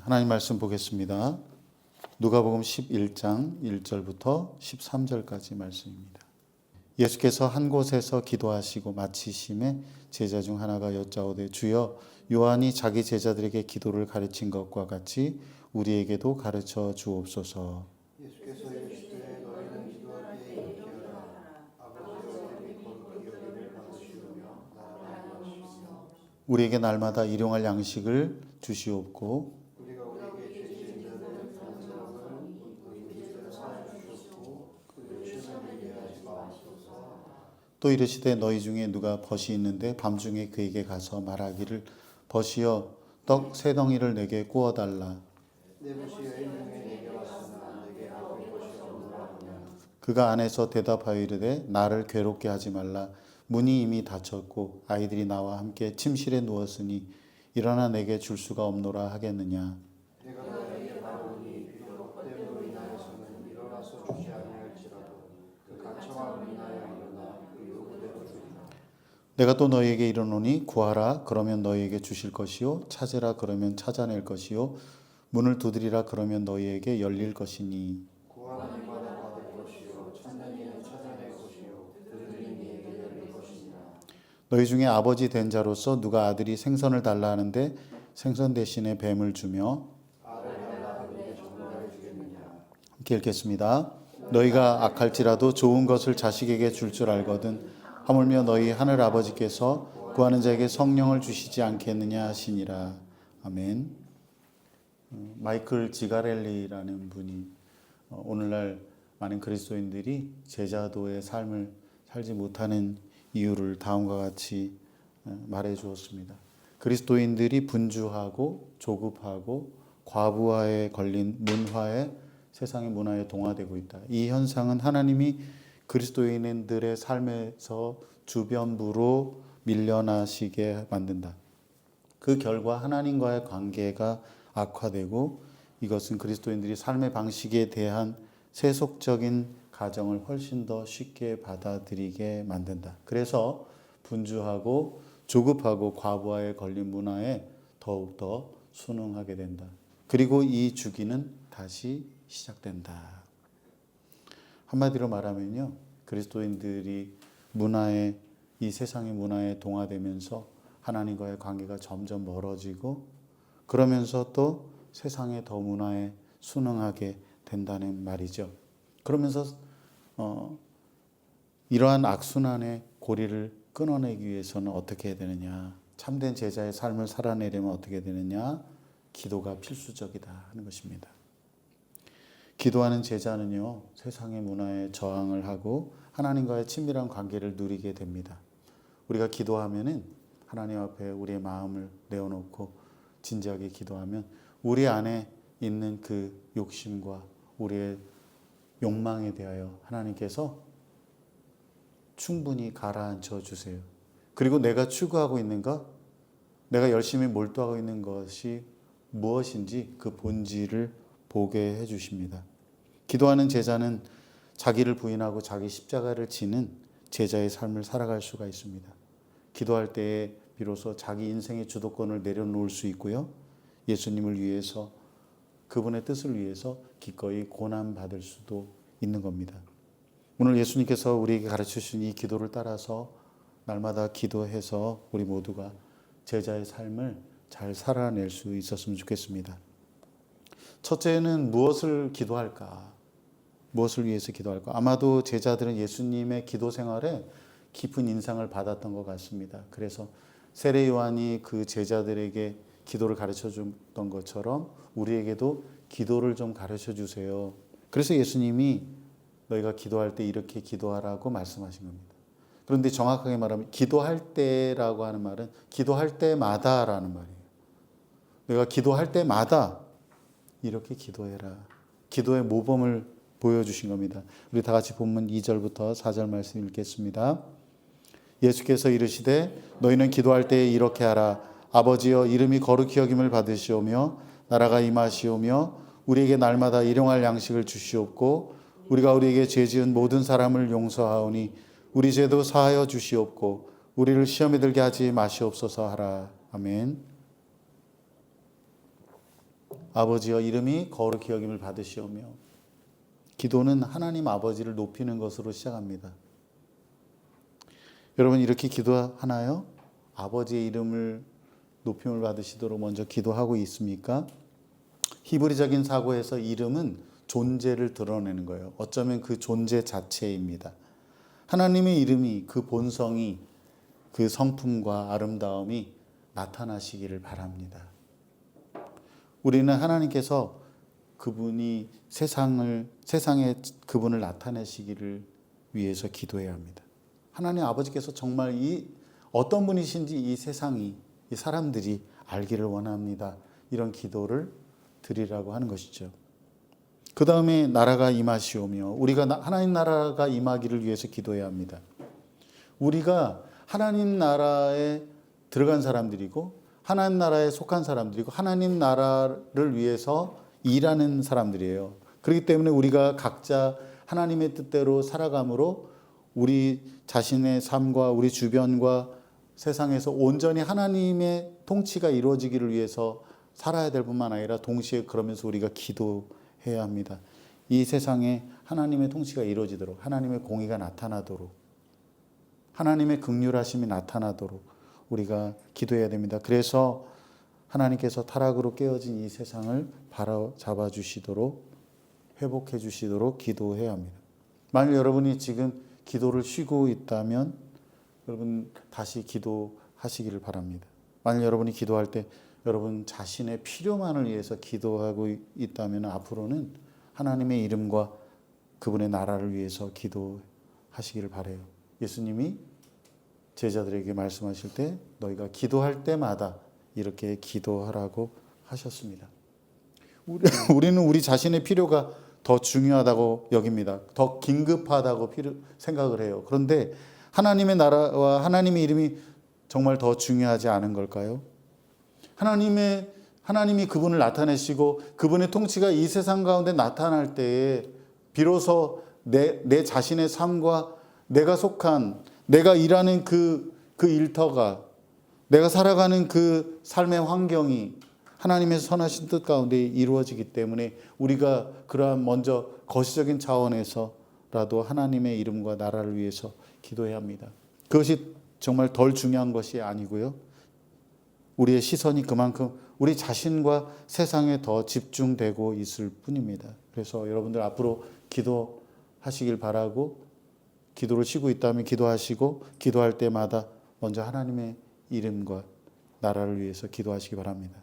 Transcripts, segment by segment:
하나님 말씀 보겠습니다. 누가복음 11장 1절부터 13절까지 말씀입니다. 예수께서 한 곳에서 기도하시고 마치심에 제자 중 하나가 여짜오되 주여 요한이 자기 제자들에게 기도를 가르친 것과 같이 우리에게도 가르쳐 주옵소서. 예수께서 이르시되 너희는 기도할 때 이렇게 하라. 아버지여 우리 거룩히 여기를 받으시오며 나라가 임하시오며 우리에게 날마다 일용할 양식을 주시옵고 우리가 우리에게 죄 지은 자들을 사는 사람을 우리 죄를 사하여 주시옵고 그를 시험에 하지 마옵소서. 또 이르시되 너희 중에 누가 벗이 있는데 밤중에 그에게 가서 말하기를 벗이여 떡 세 덩이를 내게 구워 달라. 내 벗이 여인 중에 내게 왔으나 내게 먹을 것이 없노라 하면 그가 안에서 대답하여 이르되 나를 괴롭게 하지 말라. 문이 이미 닫혔고 아이들이 나와 함께 침실에 누웠으니 일어나 내게 줄 수가 없노라 하겠느냐. 내가 너희에게 말하노니 비록 때문으로 인하여서는 일어나서 주지 아니할지라도 그 간청함을 인하여 일어나 그 요구대로 주리라. 내가 또 너희에게 이르노니 구하라 그러면 너희에게 주실 것이요 찾으라 그러면 찾아낼 것이요 문을 두드리라 그러면 너희에게 열릴 것이니 구하는 이마다 받을 것이요 찾는 이는 찾아낼 것이요 두드리는 이에게 열릴 것이니라. 너희 중에 아버지 된 자로서 누가 아들이 생선을 달라 하는데 생선 대신에 뱀을 주며 알을 달라 그에게 정말을 주겠느냐. 함께 읽겠습니다. 너희가 악할지라도 좋은 것을 자식에게 줄 줄 알거든 하물며 너희 하늘 아버지께서 구하는 자에게 성령을 주시지 않겠느냐 하시니라. 아멘. 마이클 지가렐리라는 분이 오늘날 많은 그리스도인들이 제자도의 삶을 살지 못하는 이유를 다음과 같이 말해 주었습니다. 그리스도인들이 분주하고 조급하고 과부하에 걸린 문화에 세상의 문화에 동화되고 있다. 이 현상은 하나님이 그리스도인들의 삶에서 주변부로 밀려나시게 만든다. 그 결과 하나님과의 관계가 악화되고 이것은 그리스도인들이 삶의 방식에 대한 세속적인 가정을 훨씬 더 쉽게 받아들이게 만든다. 그래서 분주하고 조급하고 과부하에 걸린 문화에 더욱더 순응하게 된다. 그리고 이 주기는 다시 시작된다. 한마디로 말하면요, 그리스도인들이 이 세상의 문화에 동화되면서 하나님과의 관계가 점점 멀어지고 그러면서 또 세상의 더 문화에 순응하게 된다는 말이죠. 그러면서 이러한 악순환의 고리를 끊어내기 위해서는 어떻게 해야 되느냐? 참된 제자의 삶을 살아내려면 어떻게 되느냐? 기도가 필수적이다 하는 것입니다. 기도하는 제자는요, 세상의 문화에 저항을 하고 하나님과의 친밀한 관계를 누리게 됩니다. 우리가 기도하면은 하나님 앞에 우리의 마음을 내어놓고 진지하게 기도하면 우리 안에 있는 그 욕심과 우리의 욕망에 대하여 하나님께서 충분히 가라앉혀 주세요. 그리고 내가 추구하고 있는 것, 내가 열심히 몰두하고 있는 것이 무엇인지 그 본질을 보게 해 주십니다. 기도하는 제자는 자기를 부인하고 자기 십자가를 지는 제자의 삶을 살아갈 수가 있습니다. 기도할 때에 비로소 자기 인생의 주도권을 내려놓을 수 있고요. 예수님을 위해서 그분의 뜻을 위해서 기꺼이 고난받을 수도 있는 겁니다. 오늘 예수님께서 우리에게 가르쳐 주신 이 기도를 따라서 날마다 기도해서 우리 모두가 제자의 삶을 잘 살아낼 수 있었으면 좋겠습니다. 첫째는 무엇을 기도할까? 무엇을 위해서 기도할까? 아마도 제자들은 예수님의 기도 생활에 깊은 인상을 받았던 것 같습니다. 그래서 세례 요한이 그 제자들에게 기도를 가르쳐 줬던 것처럼 우리에게도 기도를 좀 가르쳐 주세요. 그래서 예수님이 너희가 기도할 때 이렇게 기도하라고 말씀하신 겁니다. 그런데 정확하게 말하면 기도할 때라고 하는 말은 기도할 때마다라는 말이에요. 내가 기도할 때마다 이렇게 기도해라. 기도의 모범을 보여주신 겁니다. 우리 다 같이 본문 2절부터 4절 말씀 읽겠습니다. 예수께서 이르시되 너희는 기도할 때 이렇게 하라. 아버지여 이름이 거룩히 여김을 받으시오며 나라가 임하시오며 우리에게 날마다 일용할 양식을 주시옵고 우리가 우리에게 죄 지은 모든 사람을 용서하오니 우리 죄도 사하여 주시옵고 우리를 시험에 들게 하지 마시옵소서 하라. 아멘. 아버지여 이름이 거룩히 여김을 받으시오며. 기도는 하나님 아버지를 높이는 것으로 시작합니다. 여러분 이렇게 기도하나요? 아버지의 이름을 높임을 받으시도록 먼저 기도하고 있습니까? 히브리적인 사고에서 이름은 존재를 드러내는 거예요. 어쩌면 그 존재 자체입니다. 하나님의 이름이, 그 본성이, 그 성품과 아름다움이 나타나시기를 바랍니다. 우리는 하나님께서 그분이 세상에 그분을 나타내시기를 위해서 기도해야 합니다. 하나님 아버지께서 정말 어떤 분이신지 이 세상이, 이 사람들이 알기를 원합니다. 이런 기도를 드리라고 하는 것이죠. 그 다음에 나라가 임하시오며, 우리가 하나님 나라가 임하기를 위해서 기도해야 합니다. 우리가 하나님 나라에 들어간 사람들이고 하나님 나라에 속한 사람들이고 하나님 나라를 위해서 일하는 사람들이에요. 그렇기 때문에 우리가 각자 하나님의 뜻대로 살아감으로 우리 자신의 삶과 우리 주변과 세상에서 온전히 하나님의 통치가 이루어지기를 위해서 살아야 될 뿐만 아니라 동시에 그러면서 우리가 기도해야 합니다. 이 세상에 하나님의 통치가 이루어지도록, 하나님의 공의가 나타나도록, 하나님의 긍휼하심이 나타나도록 우리가 기도해야 됩니다. 그래서 하나님께서 타락으로 깨어진 이 세상을 바로잡아 주시도록, 회복해 주시도록 기도해야 합니다. 만일 여러분이 지금 기도를 쉬고 있다면 여러분 다시 기도하시기를 바랍니다. 만일 여러분이 기도할 때 여러분 자신의 필요만을 위해서 기도하고 있다면 앞으로는 하나님의 이름과 그분의 나라를 위해서 기도하시기를 바라요. 예수님이 제자들에게 말씀하실 때 너희가 기도할 때마다 이렇게 기도하라고 하셨습니다. 우리는 우리 자신의 필요가 더 중요하다고 여깁니다. 더 긴급하다고 생각을 해요. 그런데 하나님의 나라와 하나님의 이름이 정말 더 중요하지 않은 걸까요? 하나님이 그분을 나타내시고 그분의 통치가 이 세상 가운데 나타날 때에 비로소 내 자신의 삶과 내가 속한, 내가 일하는 그 일터가, 내가 살아가는 그 삶의 환경이 하나님의 선하신 뜻 가운데 이루어지기 때문에 우리가 그러한 먼저 거시적인 차원에서라도 하나님의 이름과 나라를 위해서 기도해야 합니다. 그것이 정말 덜 중요한 것이 아니고요. 우리의 시선이 그만큼 우리 자신과 세상에 더 집중되고 있을 뿐입니다. 그래서 여러분들 앞으로 기도하시길 바라고, 기도를 쉬고 있다면 기도하시고, 기도할 때마다 먼저 하나님의 이름과 나라를 위해서 기도하시기 바랍니다.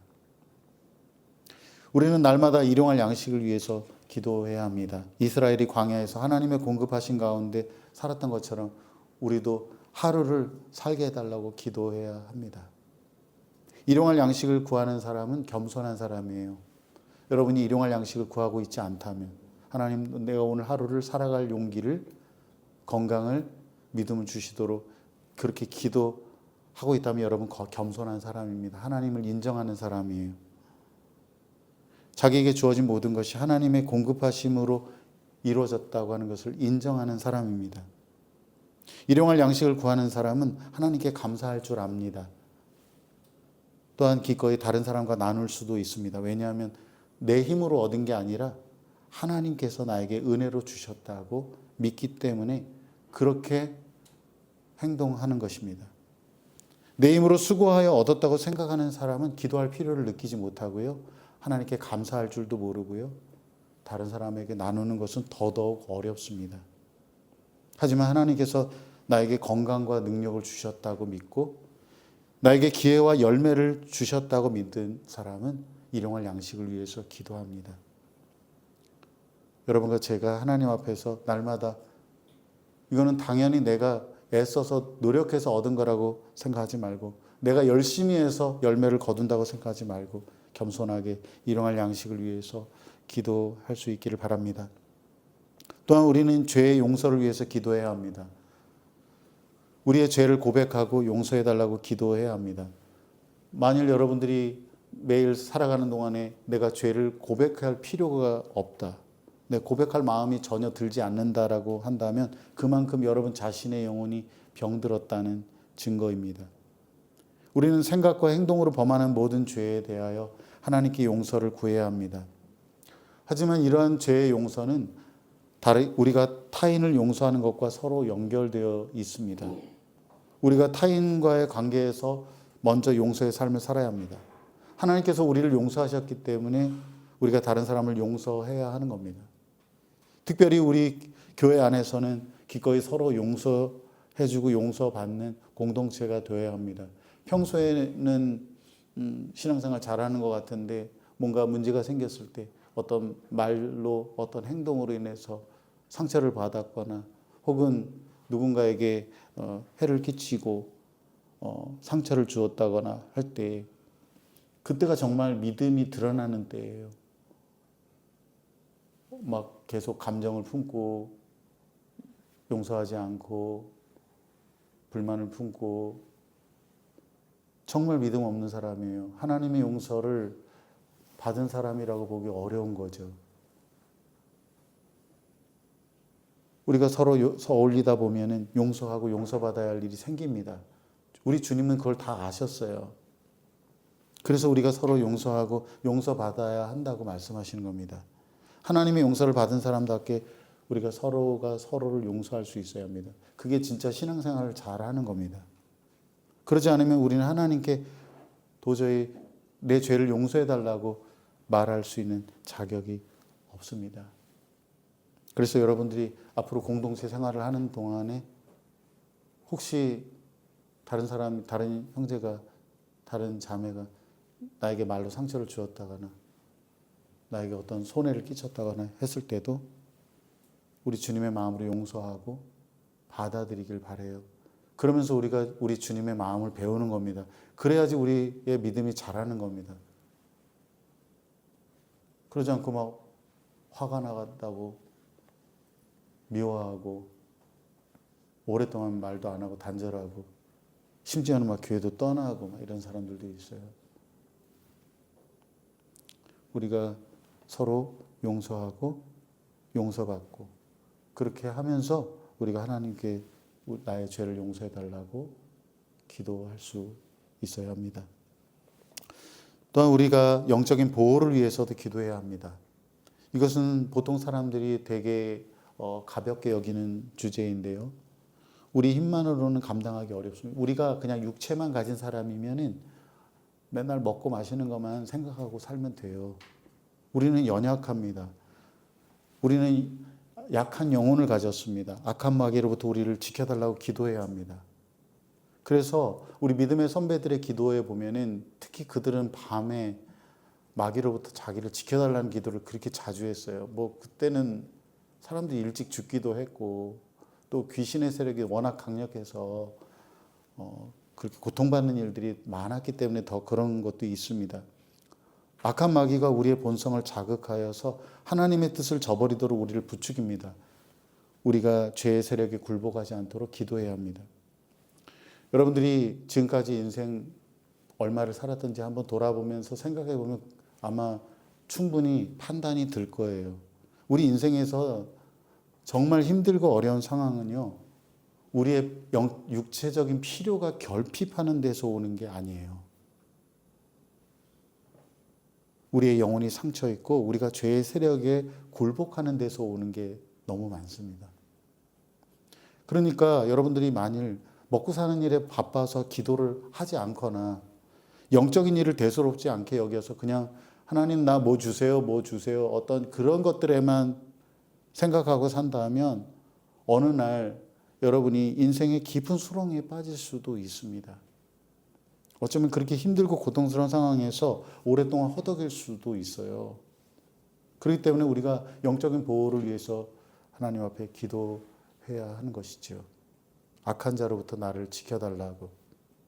우리는 날마다 일용할 양식을 위해서 기도해야 합니다. 이스라엘이 광야에서 하나님의 공급하신 가운데 살았던 것처럼 우리도 하루를 살게 해달라고 기도해야 합니다. 일용할 양식을 구하는 사람은 겸손한 사람이에요. 여러분이 일용할 양식을 구하고 있지 않다면 하나님, 내가 오늘 하루를 살아갈 용기를, 건강을, 믿음을 주시도록 그렇게 기도하고 있다면 여러분 겸손한 사람입니다. 하나님을 인정하는 사람이에요. 자기에게 주어진 모든 것이 하나님의 공급하심으로 이루어졌다고 하는 것을 인정하는 사람입니다. 일용할 양식을 구하는 사람은 하나님께 감사할 줄 압니다. 또한 기꺼이 다른 사람과 나눌 수도 있습니다. 왜냐하면 내 힘으로 얻은 게 아니라 하나님께서 나에게 은혜로 주셨다고 믿기 때문에 그렇게 행동하는 것입니다. 내 힘으로 수고하여 얻었다고 생각하는 사람은 기도할 필요를 느끼지 못하고요. 하나님께 감사할 줄도 모르고요. 다른 사람에게 나누는 것은 더더욱 어렵습니다. 하지만 하나님께서 나에게 건강과 능력을 주셨다고 믿고 나에게 기회와 열매를 주셨다고 믿는 사람은 일용할 양식을 위해서 기도합니다. 여러분과 제가 하나님 앞에서 날마다 이거는 당연히 내가 애써서 노력해서 얻은 거라고 생각하지 말고, 내가 열심히 해서 열매를 거둔다고 생각하지 말고 겸손하게 일용할 양식을 위해서 기도할 수 있기를 바랍니다. 또한 우리는 죄의 용서를 위해서 기도해야 합니다. 우리의 죄를 고백하고 용서해달라고 기도해야 합니다. 만일 여러분들이 매일 살아가는 동안에 내가 죄를 고백할 필요가 없다, 내 고백할 마음이 전혀 들지 않는다라고 한다면 그만큼 여러분 자신의 영혼이 병들었다는 증거입니다. 우리는 생각과 행동으로 범하는 모든 죄에 대하여 하나님께 용서를 구해야 합니다. 하지만 이러한 죄의 용서는 우리가 타인을 용서하는 것과 서로 연결되어 있습니다. 우리가 타인과의 관계에서 먼저 용서의 삶을 살아야 합니다. 하나님께서 우리를 용서하셨기 때문에 우리가 다른 사람을 용서해야 하는 겁니다. 특별히 우리 교회 안에서는 기꺼이 서로 용서해주고 용서받는 공동체가 되어야 합니다. 평소에는 신앙생활 잘하는 것 같은데 뭔가 문제가 생겼을 때 어떤 말로 어떤 행동으로 인해서 상처를 받았거나 혹은 누군가에게 해를 끼치고 상처를 주었다거나 할 때 그때가 정말 믿음이 드러나는 때예요. 막 계속 감정을 품고 용서하지 않고 불만을 품고 정말 믿음 없는 사람이에요. 하나님의 용서를 받은 사람이라고 보기 어려운 거죠. 우리가 서로 어울리다 보면은 용서하고 용서받아야 할 일이 생깁니다. 우리 주님은 그걸 다 아셨어요. 그래서 우리가 서로 용서하고 용서받아야 한다고 말씀하시는 겁니다. 하나님의 용서를 받은 사람답게 우리가 서로가 서로를 용서할 수 있어야 합니다. 그게 진짜 신앙생활을 잘하는 겁니다. 그러지 않으면 우리는 하나님께 도저히 내 죄를 용서해달라고 말할 수 있는 자격이 없습니다. 그래서 여러분들이 앞으로 공동체 생활을 하는 동안에 혹시 다른 사람, 다른 형제가, 다른 자매가 나에게 말로 상처를 주었다거나 나에게 어떤 손해를 끼쳤다거나 했을 때도 우리 주님의 마음으로 용서하고 받아들이길 바라요. 그러면서 우리가 우리 주님의 마음을 배우는 겁니다. 그래야지 우리의 믿음이 자라는 겁니다. 그러지 않고 막 화가 나갔다고 미워하고 오랫동안 말도 안 하고 단절하고 심지어는 막 교회도 떠나고 막 이런 사람들도 있어요. 우리가 서로 용서하고 용서받고 그렇게 하면서 우리가 하나님께 나의 죄를 용서해 달라고 기도할 수 있어야 합니다. 또한 우리가 영적인 보호를 위해서도 기도해야 합니다. 이것은 보통 사람들이 되게 가볍게 여기는 주제인데요. 우리 힘만으로는 감당하기 어렵습니다. 우리가 그냥 육체만 가진 사람이면은 맨날 먹고 마시는 것만 생각하고 살면 돼요. 우리는 연약합니다. 우리는 약한 영혼을 가졌습니다. 악한 마귀로부터 우리를 지켜달라고 기도해야 합니다. 그래서 우리 믿음의 선배들의 기도에 보면은 특히 그들은 밤에 마귀로부터 자기를 지켜달라는 기도를 그렇게 자주 했어요. 뭐 그때는 사람들이 일찍 죽기도 했고 또 귀신의 세력이 워낙 강력해서 그렇게 고통받는 일들이 많았기 때문에 더 그런 것도 있습니다. 악한 마귀가 우리의 본성을 자극하여서 하나님의 뜻을 저버리도록 우리를 부추깁니다. 우리가 죄의 세력에 굴복하지 않도록 기도해야 합니다. 여러분들이 지금까지 인생 얼마를 살았던지 한번 돌아보면서 생각해 보면 아마 충분히 판단이 들 거예요. 우리 인생에서 정말 힘들고 어려운 상황은요, 우리의 육체적인 필요가 결핍하는 데서 오는 게 아니에요. 우리의 영혼이 상처 있고 우리가 죄의 세력에 굴복하는 데서 오는 게 너무 많습니다. 그러니까 여러분들이 만일 먹고 사는 일에 바빠서 기도를 하지 않거나 영적인 일을 대수롭지 않게 여겨서 그냥 하나님 나 뭐 주세요, 뭐 주세요 어떤 그런 것들에만 생각하고 산다면 어느 날 여러분이 인생의 깊은 수렁에 빠질 수도 있습니다. 어쩌면 그렇게 힘들고 고통스러운 상황에서 오랫동안 허덕일 수도 있어요. 그렇기 때문에 우리가 영적인 보호를 위해서 하나님 앞에 기도해야 하는 것이죠. 악한 자로부터 나를 지켜달라고,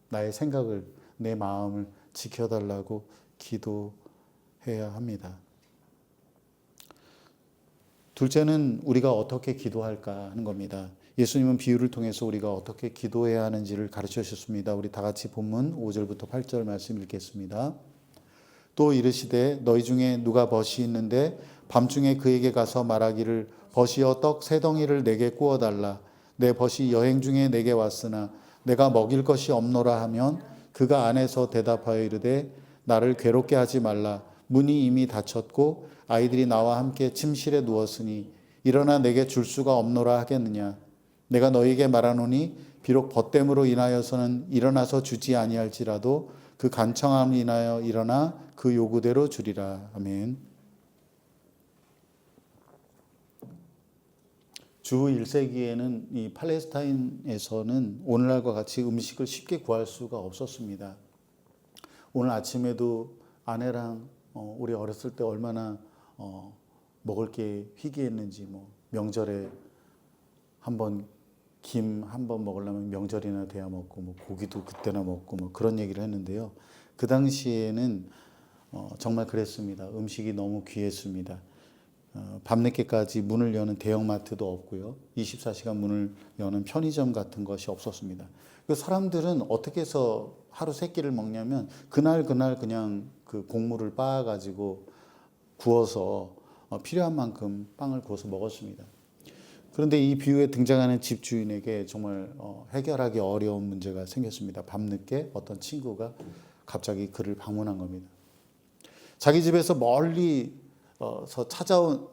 나의 생각을, 내 마음을 지켜달라고 기도해야 합니다. 둘째는 우리가 어떻게 기도할까 하는 겁니다. 예수님은 비유를 통해서 우리가 어떻게 기도해야 하는지를 가르쳐 주셨습니다. 우리 다 같이 본문 5절부터 8절 말씀 읽겠습니다. 또 이르시되 너희 중에 누가 벗이 있는데 밤중에 그에게 가서 말하기를 벗이여 떡 세 덩이를 내게 구워달라. 내 벗이 여행 중에 내게 왔으나 내가 먹일 것이 없노라 하면 그가 안에서 대답하여 이르되 나를 괴롭게 하지 말라. 문이 이미 닫혔고 아이들이 나와 함께 침실에 누웠으니 일어나 내게 줄 수가 없노라 하겠느냐. 내가 너희에게 말하노니 비록 벗됨으로 인하여서는 일어나서 주지 아니할지라도 그 간청함을 인하여 일어나 그 요구대로 주리라. 아멘. 주 1세기에는 이 팔레스타인에서는 오늘날과 같이 음식을 쉽게 구할 수가 없었습니다. 오늘 아침에도 아내랑 우리 어렸을 때 얼마나 먹을 게 희귀했는지, 명절에 한번 김 한 번 먹으려면 명절이나 돼야 먹고, 고기도 그때나 먹고, 그런 얘기를 했는데요. 그 당시에는 정말 그랬습니다. 음식이 너무 귀했습니다. 밤늦게까지 문을 여는 대형마트도 없고요. 24시간 문을 여는 편의점 같은 것이 없었습니다. 그 사람들은 어떻게 해서 하루 세 끼를 먹냐면 그날 그냥 그 곡물을 빻아가지고 구워서 필요한 만큼 빵을 구워서 먹었습니다. 그런데 이 비유에 등장하는 집주인에게 정말 해결하기 어려운 문제가 생겼습니다. 밤늦게 어떤 친구가 갑자기 그를 방문한 겁니다. 자기 집에서 멀리서 찾아온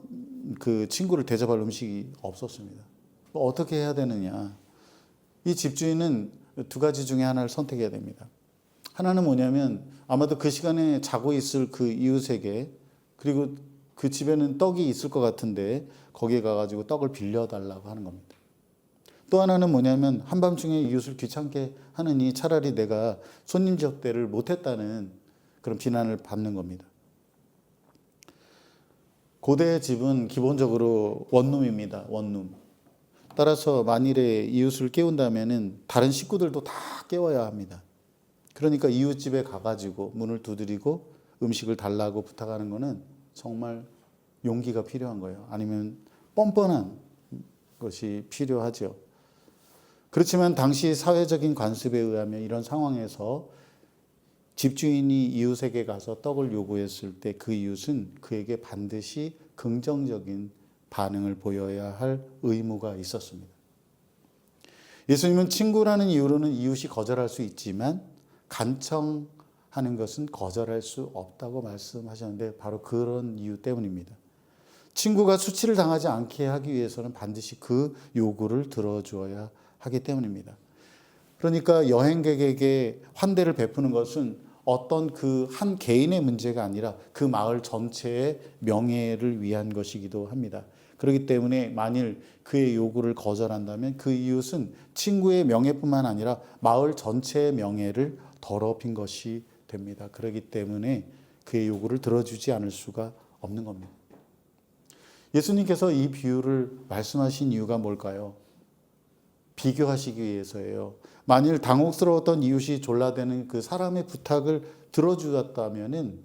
그 친구를 대접할 음식이 없었습니다. 어떻게 해야 되느냐? 이 집주인은 두 가지 중에 하나를 선택해야 됩니다. 하나는 뭐냐면 아마도 그 시간에 자고 있을 그 이웃에게, 그리고 그 집에는 떡이 있을 것 같은데 거기에 가가지고 떡을 빌려달라고 하는 겁니다. 또 하나는 뭐냐면 한밤중에 이웃을 귀찮게 하느니 차라리 내가 손님 접대를 못했다는 그런 비난을 받는 겁니다. 고대의 집은 기본적으로 원룸입니다. 원룸. 따라서 만일에 이웃을 깨운다면은 다른 식구들도 다 깨워야 합니다. 그러니까 이웃집에 가가지고 문을 두드리고 음식을 달라고 부탁하는 거는 정말 용기가 필요한 거예요. 아니면 뻔뻔한 것이 필요하죠. 그렇지만 당시 사회적인 관습에 의하면 이런 상황에서 집주인이 이웃에게 가서 떡을 요구했을 때 그 이웃은 그에게 반드시 긍정적인 반응을 보여야 할 의무가 있었습니다. 예수님은 친구라는 이유로는 이웃이 거절할 수 있지만 간청하는 것은 거절할 수 없다고 말씀하셨는데 바로 그런 이유 때문입니다. 친구가 수치를 당하지 않게 하기 위해서는 반드시 그 요구를 들어주어야 하기 때문입니다. 그러니까 여행객에게 환대를 베푸는 것은 어떤 그 한 개인의 문제가 아니라 그 마을 전체의 명예를 위한 것이기도 합니다. 그렇기 때문에 만일 그의 요구를 거절한다면 그 이웃은 친구의 명예뿐만 아니라 마을 전체의 명예를 더럽힌 것이 됩니다. 그렇기 때문에 그의 요구를 들어주지 않을 수가 없는 겁니다. 예수님께서 이 비유를 말씀하신 이유가 뭘까요? 비교하시기 위해서예요. 만일 당혹스러웠던 이웃이 졸라대는 그 사람의 부탁을 들어주었다면은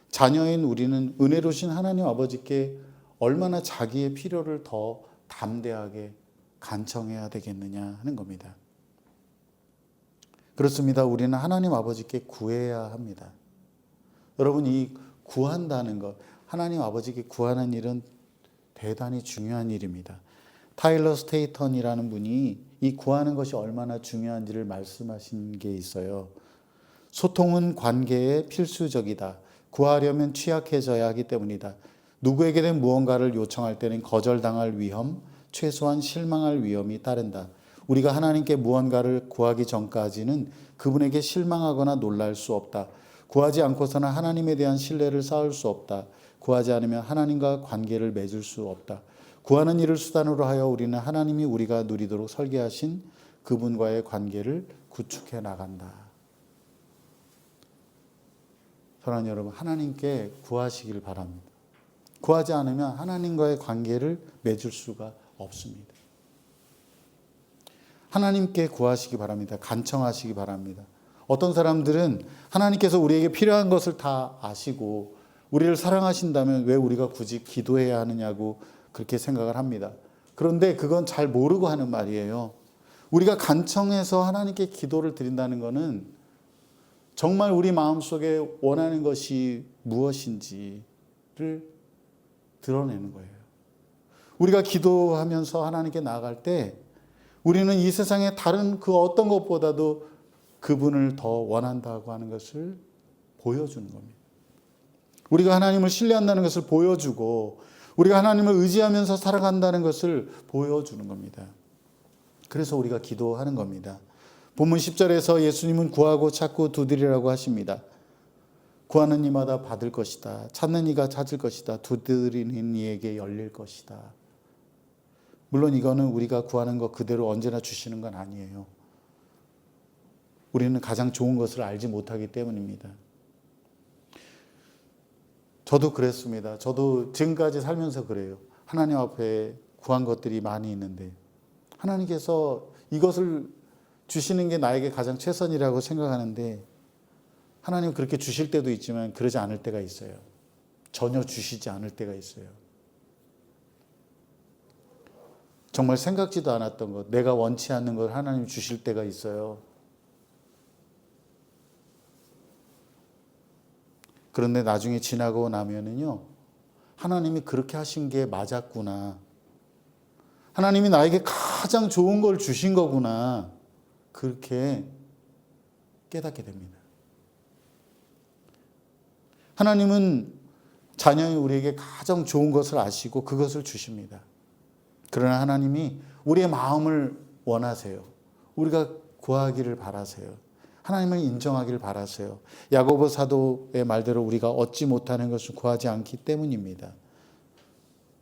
자녀인 우리는 은혜로우신 하나님 아버지께 얼마나 자기의 필요를 더 담대하게 간청해야 되겠느냐 하는 겁니다. 그렇습니다. 우리는 하나님 아버지께 구해야 합니다. 여러분, 이 구한다는 것, 하나님 아버지께 구하는 일은 대단히 중요한 일입니다. 타일러 스테이턴이라는 분이 이 구하는 것이 얼마나 중요한지를 말씀하신 게 있어요. 소통은 관계에 필수적이다. 구하려면 취약해져야 하기 때문이다. 누구에게든 무언가를 요청할 때는 거절당할 위험, 최소한 실망할 위험이 따른다. 우리가 하나님께 무언가를 구하기 전까지는 그분에게 실망하거나 놀랄 수 없다. 구하지 않고서는 하나님에 대한 신뢰를 쌓을 수 없다. 구하지 않으면 하나님과 관계를 맺을 수 없다. 구하는 일을 수단으로 하여 우리는 하나님이 우리가 누리도록 설계하신 그분과의 관계를 구축해 나간다. 사랑하는 여러분, 하나님께 구하시길 바랍니다. 구하지 않으면 하나님과의 관계를 맺을 수가 없습니다. 하나님께 구하시기 바랍니다. 간청하시기 바랍니다. 어떤 사람들은 하나님께서 우리에게 필요한 것을 다 아시고 우리를 사랑하신다면 왜 우리가 굳이 기도해야 하느냐고 그렇게 생각을 합니다. 그런데 그건 잘 모르고 하는 말이에요. 우리가 간청해서 하나님께 기도를 드린다는 것은 정말 우리 마음속에 원하는 것이 무엇인지를 드러내는 거예요. 우리가 기도하면서 하나님께 나아갈 때 우리는 이 세상의 다른 그 어떤 것보다도 그분을 더 원한다고 하는 것을 보여주는 겁니다. 우리가 하나님을 신뢰한다는 것을 보여주고 우리가 하나님을 의지하면서 살아간다는 것을 보여주는 겁니다. 그래서 우리가 기도하는 겁니다. 본문 10절에서 예수님은 구하고 찾고 두드리라고 하십니다. 구하는 이마다 받을 것이다. 찾는 이가 찾을 것이다. 두드리는 이에게 열릴 것이다. 물론 이거는 우리가 구하는 것 그대로 언제나 주시는 건 아니에요. 우리는 가장 좋은 것을 알지 못하기 때문입니다. 저도 그랬습니다. 저도 지금까지 살면서 그래요. 하나님 앞에 구한 것들이 많이 있는데 하나님께서 이것을 주시는 게 나에게 가장 최선이라고 생각하는데 하나님은 그렇게 주실 때도 있지만 그러지 않을 때가 있어요. 전혀 주시지 않을 때가 있어요. 정말 생각지도 않았던 것, 내가 원치 않는 걸 하나님 주실 때가 있어요. 그런데 나중에 지나고 나면은요, 하나님이 그렇게 하신 게 맞았구나. 하나님이 나에게 가장 좋은 걸 주신 거구나. 그렇게 깨닫게 됩니다. 하나님은 자녀인 우리에게 가장 좋은 것을 아시고 그것을 주십니다. 그러나 하나님이 우리의 마음을 원하세요. 우리가 구하기를 바라세요. 하나님을 인정하기를 바라세요. 야고보 사도의 말대로 우리가 얻지 못하는 것을 구하지 않기 때문입니다.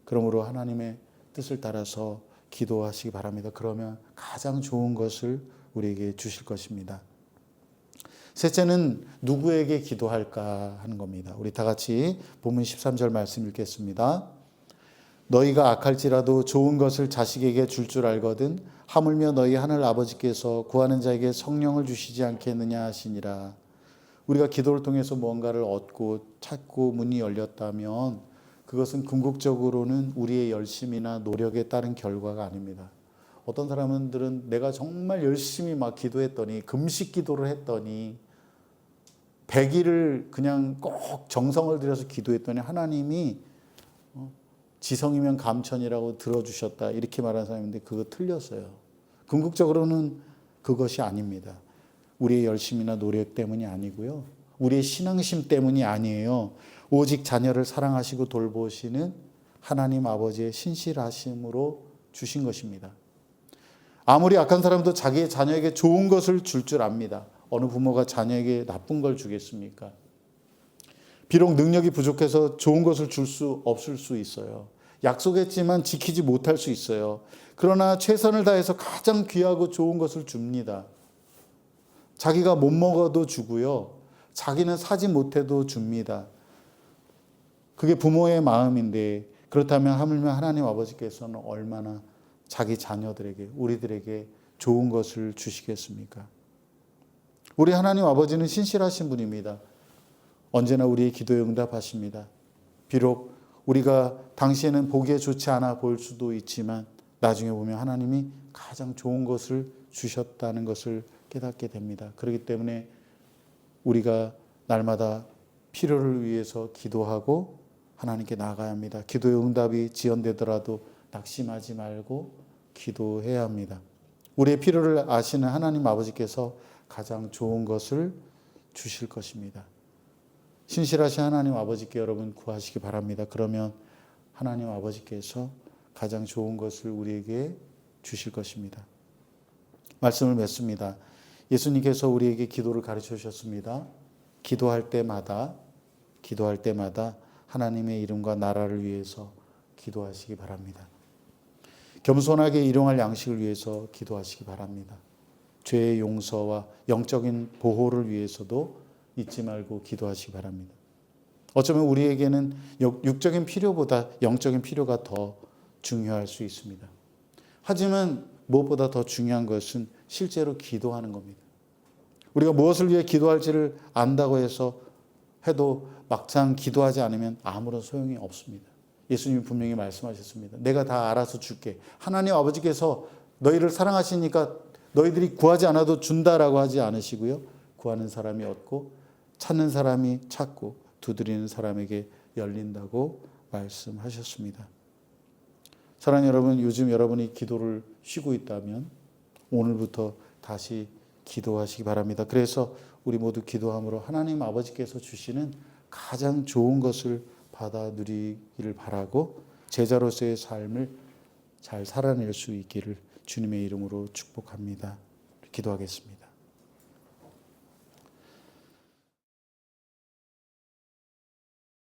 그러므로 하나님의 뜻을 따라서 기도하시기 바랍니다. 그러면 가장 좋은 것을 우리에게 주실 것입니다. 셋째는 누구에게 기도할까 하는 겁니다. 우리 다 같이 본문 13절 말씀 읽겠습니다. 너희가 악할지라도 좋은 것을 자식에게 줄 알거든 하물며 너희 하늘 아버지께서 구하는 자에게 성령을 주시지 않겠느냐 하시니라. 우리가 기도를 통해서 무언가를 얻고 찾고 문이 열렸다면 그것은 궁극적으로는 우리의 열심이나 노력에 따른 결과가 아닙니다. 어떤 사람들은 내가 정말 열심히 막 기도했더니 금식 기도를 했더니 100일을 그냥 꼭 정성을 들여서 기도했더니 하나님이 지성이면 감천이라고 들어주셨다 이렇게 말하는 사람인데 그거 틀렸어요. 궁극적으로는 그것이 아닙니다. 우리의 열심이나 노력 때문이 아니고요. 우리의 신앙심 때문이 아니에요. 오직 자녀를 사랑하시고 돌보시는 하나님 아버지의 신실하심으로 주신 것입니다. 아무리 악한 사람도 자기의 자녀에게 좋은 것을 줄 압니다. 어느 부모가 자녀에게 나쁜 걸 주겠습니까? 비록 능력이 부족해서 좋은 것을 줄 수 없을 수 있어요. 약속했지만 지키지 못할 수 있어요. 그러나 최선을 다해서 가장 귀하고 좋은 것을 줍니다. 자기가 못 먹어도 주고요. 자기는 사지 못해도 줍니다. 그게 부모의 마음인데 그렇다면 하물며 하나님 아버지께서는 얼마나 자기 자녀들에게 우리들에게 좋은 것을 주시겠습니까? 우리 하나님 아버지는 신실하신 분입니다. 언제나 우리의 기도에 응답하십니다. 비록 우리가 당시에는 보기에 좋지 않아 보일 수도 있지만 나중에 보면 하나님이 가장 좋은 것을 주셨다는 것을 깨닫게 됩니다. 그렇기 때문에 우리가 날마다 필요를 위해서 기도하고 하나님께 나아가야 합니다. 기도의 응답이 지연되더라도 낙심하지 말고 기도해야 합니다. 우리의 필요를 아시는 하나님 아버지께서 가장 좋은 것을 주실 것입니다. 신실하신 하나님 아버지께 여러분 구하시기 바랍니다. 그러면 하나님 아버지께서 가장 좋은 것을 우리에게 주실 것입니다. 말씀을 맺습니다. 예수님께서 우리에게 기도를 가르쳐 주셨습니다. 기도할 때마다 하나님의 이름과 나라를 위해서 기도하시기 바랍니다. 겸손하게 일용할 양식을 위해서 기도하시기 바랍니다. 죄의 용서와 영적인 보호를 위해서도 잊지 말고 기도하시기 바랍니다. 어쩌면 우리에게는 육적인 필요보다 영적인 필요가 더 중요할 수 있습니다. 하지만 무엇보다 더 중요한 것은 실제로 기도하는 겁니다. 우리가 무엇을 위해 기도할지를 안다고 해도 막상 기도하지 않으면 아무런 소용이 없습니다. 예수님이 분명히 말씀하셨습니다. 내가 다 알아서 줄게. 하나님 아버지께서 너희를 사랑하시니까 너희들이 구하지 않아도 준다라고 하지 않으시고요. 구하는 사람이 얻고 찾는 사람이 찾고 두드리는 사람에게 열린다고 말씀하셨습니다. 사랑하는 여러분, 요즘 여러분이 기도를 쉬고 있다면 오늘부터 다시 기도하시기 바랍니다. 그래서 우리 모두 기도함으로 하나님 아버지께서 주시는 가장 좋은 것을 받아 누리기를 바라고 제자로서의 삶을 잘 살아낼 수 있기를 주님의 이름으로 축복합니다. 기도하겠습니다.